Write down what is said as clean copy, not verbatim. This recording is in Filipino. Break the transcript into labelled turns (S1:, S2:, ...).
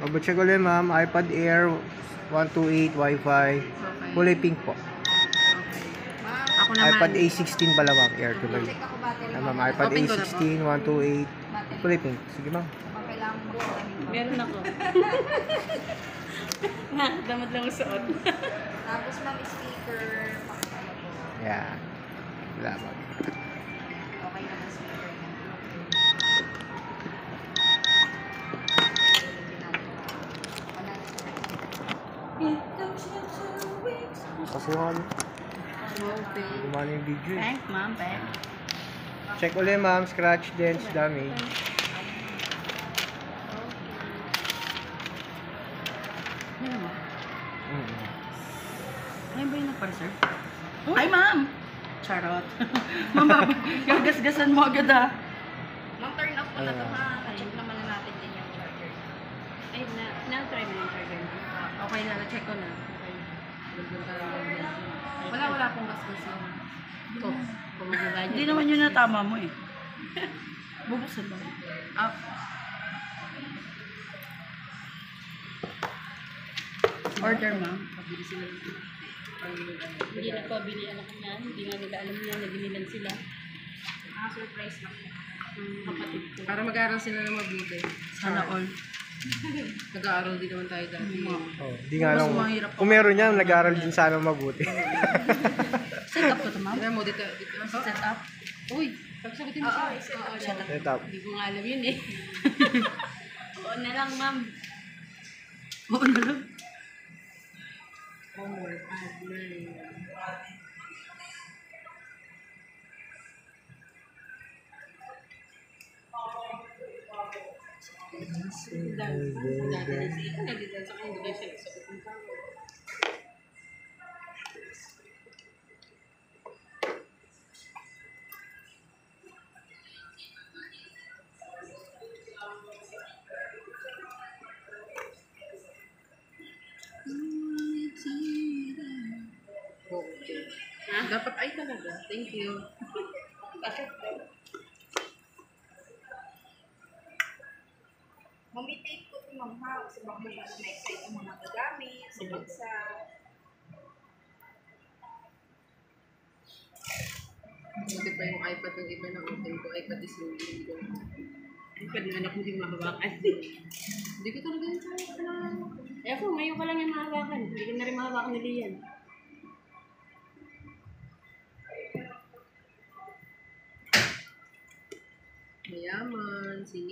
S1: Mabucheck ulit ma'am, iPad Air 128 Wi-Fi.
S2: Okay.
S1: Kulay pink po.
S2: Okay. Ako naman.
S1: iPad A16 pala ma'am, Air tuloy.
S3: Check ako battery.
S1: Ma'am, iPad
S2: Open ko na
S1: A16 128 kulay pink. Sige ma'am.
S3: Kailangan mo ba?
S2: Meron ako. Damad lang ang suot.
S3: Tapos ma'am, speaker. Pakitala po.
S1: Yeah. Wala ma'am.
S3: Okay naman speaker niya.
S1: Kasi yung ano,
S2: Okay.
S1: gumana yung video eh.
S2: Thanks, ma'am. Thanks.
S1: Check ulit ma'am, scratch dents damage.
S2: Ano mo?
S1: Mm-hmm.
S2: Ayun ba yung nagpa-reserve? Ay, ma'am! Charot. Ma'am, gagasgasan mo agad ah.
S3: Ma'am, turn off ko na to ha. Check naman na natin din yung charger.
S2: Ay, na-try mo yung charger mo. Okay na, na-check ko na. Okay.
S3: Wala pong gasgasan.
S2: Ito. Hindi naman yun na tama mo eh. Bubuksan ba? Up. Order, ma'am. Pabili sila. Hindi na pabili anak niyan. Hindi nga nila alam niya na binilan sila.
S3: Surprise lang.
S2: Kapatid ko.
S4: Para mag-aaral sila ng mabuti.
S2: Sana all.
S4: Nag-aaral din naman tayo dati.
S1: Oh, di nga lang. Kung meron yan, nag-aaral din sana mabuti.
S2: Set up ko ito, ma'am.
S4: Kaya mo, dito.
S2: Set up.
S4: Uy, pagsagutin mo siya.
S2: Set up.
S1: Set up.
S2: Hindi ko nga alam yun eh. Oo na lang, ma'am. Oo na lang.
S4: Homework. Okay. Dapat ay talaga. Thank you.
S3: Mami-tape ko ito ma'am ha. Kasi baka masyado na-excite ang mga gagamit. Sa bansa.
S4: Buti pa yung iPad yung iba na open ko. iPad is hindi ko.
S2: Ay, pwede anak mo hindi mahawakan.
S4: Hindi ko talaga yung kailangan.
S2: Eh ako, ngayon ka lang yung mahawakan. Hindi ko na rin mahawakan nila yan.
S4: Mayaman. Sini.